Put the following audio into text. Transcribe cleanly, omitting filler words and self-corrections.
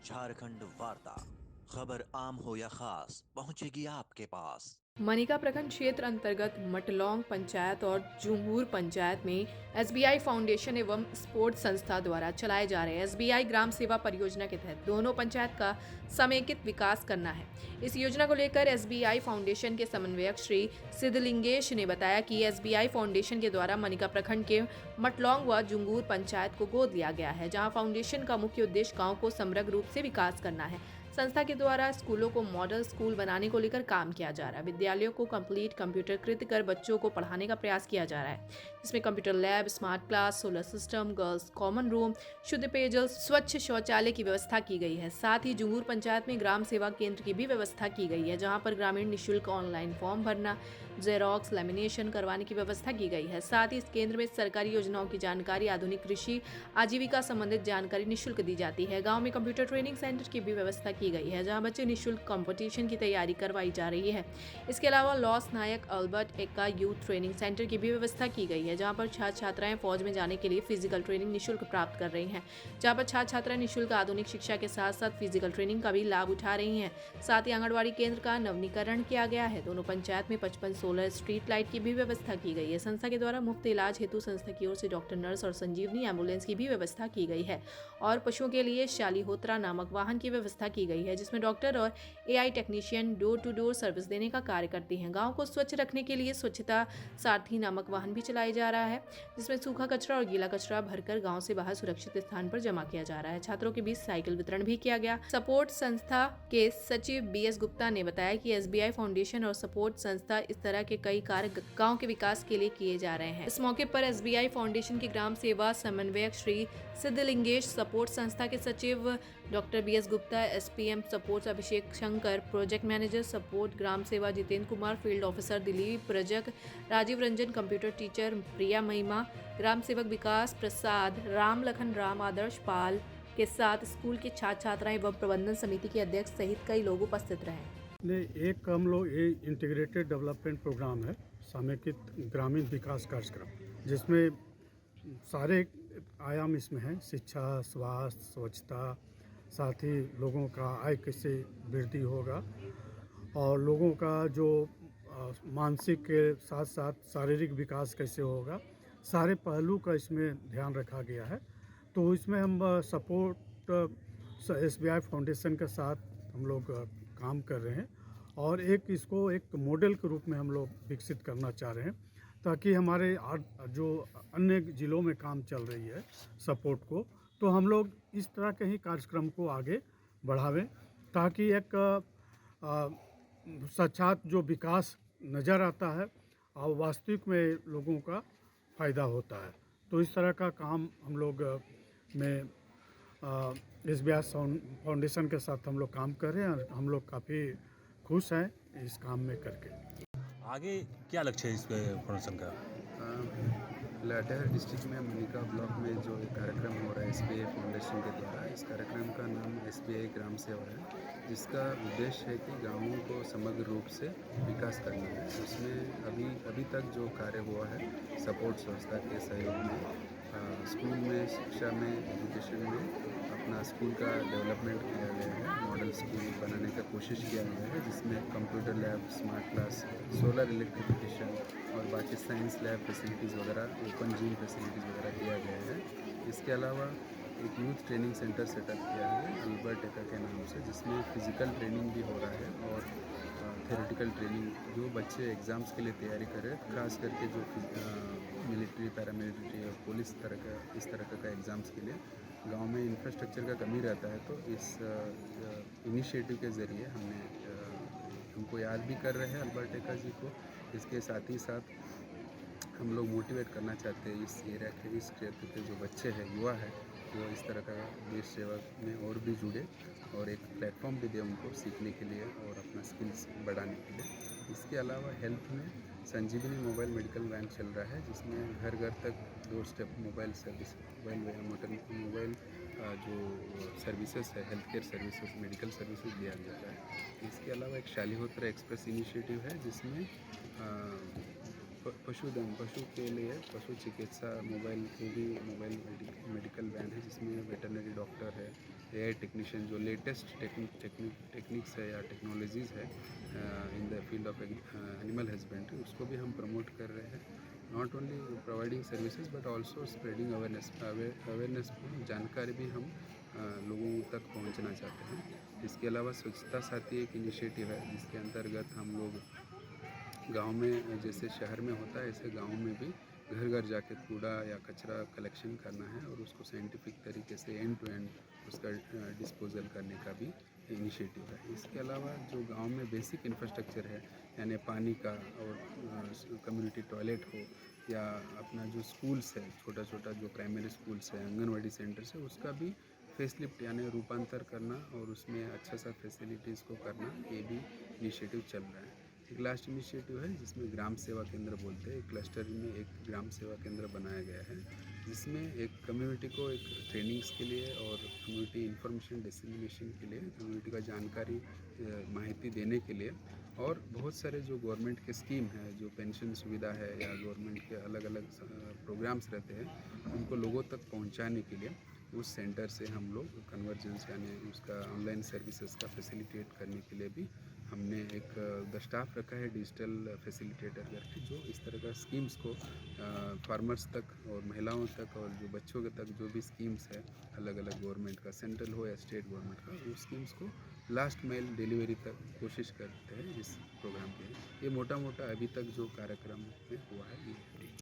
झारखंड वार्ता। खबर आम हो या खास पहुंचेगी आपके पास। मनिका प्रखंड क्षेत्र अंतर्गत मटलौंग पंचायत और जुंगूर पंचायत में एसबीआई फाउंडेशन एवं स्पोर्ट्स संस्था द्वारा चलाए जा रहे एसबीआई ग्राम सेवा परियोजना के तहत दोनों पंचायत का समेकित विकास करना है। इस योजना को लेकर एसबीआई फाउंडेशन के समन्वयक श्री सिद्धलिंगेश ने बताया कि एसबीआई फाउंडेशन के द्वारा मनिका प्रखंड के मटलौंग व जुंगूर पंचायत को गोद लिया गया है, जहां फाउंडेशन का मुख्य उद्देश्य गांव को समग्र रूप से विकास करना है। संस्था के द्वारा स्कूलों को मॉडल स्कूल बनाने को लेकर काम किया जा रहा है। विद्यालयों को कंप्लीट कंप्यूटरकृत कर बच्चों को पढ़ाने का प्रयास किया जा रहा है, जिसमें computer lab, smart class, solar system, girls common room, शुद्ध पेयजल, स्वच्छ शौचालय की व्यवस्था की गई है। साथ ही जुंगूर पंचायत में ग्राम सेवा केंद्र की भी व्यवस्था की गई है, जहाँ पर ग्रामीण निःशुल्क ऑनलाइन फॉर्म भरना, जेरोक्स, लेमिनेशन करवाने की व्यवस्था की गई है। साथ ही इस केंद्र में सरकारी योजनाओं की जानकारी, आधुनिक कृषि, आजीविका संबंधित जानकारी निःशुल्क दी जाती है। गांव में कंप्यूटर ट्रेनिंग सेंटर की भी व्यवस्था की गई है, जहां बच्चे निःशुल्क कंपटीशन की तैयारी करवाई जा रही है। इसके अलावा lance Naik Albert Ekka youth training centre की भी व्यवस्था की गई है, जहां पर छात्र छात्राएं फौज में जाने के लिए फिजिकल ट्रेनिंग निःशुल्क प्राप्त कर रही हैं, जहां पर छात्र छात्राएं निःशुल्क आधुनिक शिक्षा के साथ साथ फिजिकल ट्रेनिंग का भी लाभ उठा रही हैं। साथ ही आंगनबाड़ी केंद्र का नवीनीकरण किया गया है। दोनों पंचायत में 55 सोलर स्ट्रीट लाइट की भी व्यवस्था की गई है। संस्था के द्वारा मुफ्त इलाज हेतु संस्था की ओर से डॉक्टर, नर्स और संजीवनी एम्बुलेंस की भी व्यवस्था की गई है और पशुओं के लिए शालिहोत्रा नामक वाहन की व्यवस्था की गई है, जिसमें डॉक्टर और AI technician door to door service देने का कार्य करती हैं। गांव को स्वच्छ रखने के लिए स्वच्छता सारथी नामक वाहन भी चलाया जा रहा है, जिसमें सूखा कचरा और गीला कचरा भरकर गांव से बाहर सुरक्षित स्थान पर जमा किया जा रहा है। छात्रों के बीच साइकिल वितरण भी किया गया। सपोर्ट संस्था के सचिव बीएस गुप्ता ने बताया कि एसबीआई फाउंडेशन और सपोर्ट संस्था इस तरह के कई कार्य गांव के विकास के लिए किए जा रहे हैं। इस मौके पर एसबीआई फाउंडेशन के ग्राम सेवा समन्वयक श्री सिद्धलिंगेश, सपोर्ट संस्था के सचिव doctor B S Gupta, SPM support Abhishek Shankar, project manager support ग्राम सेवा Jitendra Kumar, field officer Dilip Rajak, Rajiv Ranjan, computer teacher Priya Mahima, ग्राम सेवक विकास प्रसाद, राम लखन राम, आदर्श पाल के साथ स्कूल के छात्र छात्राएं एवं प्रबंधन समिति के अध्यक्ष सहित कई लोग उपस्थित रहे। एक हम लोग ये इंटीग्रेटेड डेवलपमेंट प्रोग्राम है, समेकित ग्रामीण विकास कार्यक्रम, जिसमें सारे आयाम इसमें हैं। शिक्षा, स्वास्थ्य, स्वच्छता, साथ ही लोगों का आय कैसे वृद्धि होगा और लोगों का जो मानसिक के साथ साथ शारीरिक विकास कैसे होगा, सारे पहलू का इसमें ध्यान रखा गया है। तो इसमें हम सपोर्ट एसबीआई फाउंडेशन के साथ हम लोग काम कर रहे हैं और इसको एक मॉडल के रूप में हम लोग विकसित करना चाह रहे हैं, ताकि हमारे जो अन्य ज़िलों में काम चल रही है सपोर्ट को, तो हम लोग इस तरह के ही कार्यक्रम को आगे बढ़ावें, ताकि एक साक्षात जो विकास नज़र आता है और वास्तविक में लोगों का फ़ायदा होता है। तो इस तरह का काम हम लोग में एसबीआई फाउंडेशन के साथ हम लोग काम कर रहे हैं और हम लोग काफ़ी खुश हैं इस काम में करके। आगे क्या लक्ष्य है इस फाउंडेशन का? लातेहार डिस्ट्रिक्ट में मनिका ब्लॉक में जो एक कार्यक्रम हो रहा है एसबीआई फाउंडेशन के द्वारा, इस कार्यक्रम का नाम एसबीआई ग्राम सेवा है, जिसका उद्देश्य है कि गांवों को समग्र रूप से विकास करना है। उसमें अभी तक जो कार्य हुआ है सपोर्ट संस्था के सहयोग में स्कूल में, शिक्षा में, एजुकेशन में अपना स्कूल का डेवलपमेंट किया गया है। मॉडल स्कूल बनाने का कोशिश किया गया है, जिसमें computer lab, smart class, solar electrification और बाकी साइंस लैब फैसिलिटीज़ वगैरह, ओपन जिम फैसिलिटीज़ वगैरह किया गया है। इसके अलावा एक यूथ ट्रेनिंग सेंटर सेटअप किया है अल्बर्ट एक्का के नाम से, जिसमें फ़िज़िकल ट्रेनिंग भी हो रहा है और थ्योरेटिकल ट्रेनिंग जो बच्चे एग्ज़ाम्स के लिए तैयारी कर रहे हैं, खास करके जो मिलिट्री, पैरामिलिट्री और पुलिस इस तरह का एग्ज़ाम्स के लिए गांव में इंफ्रास्ट्रक्चर का कमी रहता है। तो इस इनिशिएटिव के ज़रिए उनको याद भी कर रहे हैं अल्बर्ट एक्का जी को। इसके साथ ही साथ हम लोग मोटिवेट करना चाहते हैं इस एरिया के, इस क्षेत्र के जो बच्चे हैं, युवा है, वो इस तरह का देश सेवा में और भी जुड़े और एक प्लेटफॉर्म भी दे उनको सीखने के लिए और अपना स्किल्स बढ़ाने के लिए। इसके अलावा हेल्थ में संजीवनी मोबाइल मेडिकल वैन चल रहा है, जिसमें घर घर तक door step mobile service, mobile जो सर्विसेज है, health care services, medical services दिया जा रहा है। इसके अलावा एक शालिहोत्रा एक्सप्रेस इनिशिएटिव है, जिसमें पशुधन पशु के लिए पशु चिकित्सा मोबाइल वो भी मोबाइल मेडिकल वैन है जिसमें वेटरनरी डॉक्टर है, एआई टेक्नीशियन जो लेटेस्ट टेक्निक्स है या टेक्नोलॉजीज़ है in the field of animal husbandry उसको भी हम प्रमोट कर रहे हैं। Not only providing services but also spreading awareness जानकारी भी हम लोगों तक पहुंचना चाहते हैं। इसके अलावा स्वच्छता साथी एक इनिशिएटिव है जिसके अंतर्गत हम लोग गांव में जैसे शहर में होता है ऐसे गांव में भी घर घर जाके कूड़ा या कचरा कलेक्शन करना है और उसको साइंटिफिक तरीके से एंड टू एंड उसका डिस्पोजल करने का भी इनिशिएटिव है। इसके अलावा जो गांव में बेसिक इंफ्रास्ट्रक्चर है यानी पानी का और कम्युनिटी टॉयलेट हो या अपना जो स्कूल्स है छोटा छोटा जो प्राइमरी स्कूल्स है आंगनवाड़ी सेंटर्स है उसका भी फेसलिफ्ट यानी रूपांतर करना और उसमें अच्छा सा फैसिलिटीज़ को करना ये भी इनिशिएटिव चल रहा है। एक लास्ट इनिशिएटिव है जिसमें ग्राम सेवा केंद्र बोलते हैं, एक क्लस्टर में एक ग्राम सेवा केंद्र बनाया गया है जिसमें एक कम्युनिटी को एक ट्रेनिंग्स के लिए और कम्युनिटी इंफॉर्मेशन डिसमिनेशन के लिए कम्युनिटी का जानकारी माहिती देने के लिए और बहुत सारे जो गवर्नमेंट के स्कीम है जो पेंशन सुविधा है या गवर्नमेंट के अलग अलग प्रोग्राम्स रहते हैं उनको लोगों तक पहुंचाने के लिए उस सेंटर से हम लोग कन्वर्जेंस यानी उसका ऑनलाइन सर्विसेज का फैसिलिटेट करने के लिए भी हमने एक द स्टाफ रखा है डिजिटल फैसिलिटेटर करके जो इस तरह का स्कीम्स को फार्मर्स तक और महिलाओं तक और जो बच्चों के तक जो भी स्कीम्स है अलग अलग गवर्नमेंट का सेंट्रल हो या स्टेट गवर्नमेंट का उस स्कीम्स को लास्ट माइल डिलीवरी तक कोशिश करते हैं इस प्रोग्राम के। ये मोटा मोटा अभी तक जो कार्यक्रम में हुआ है ये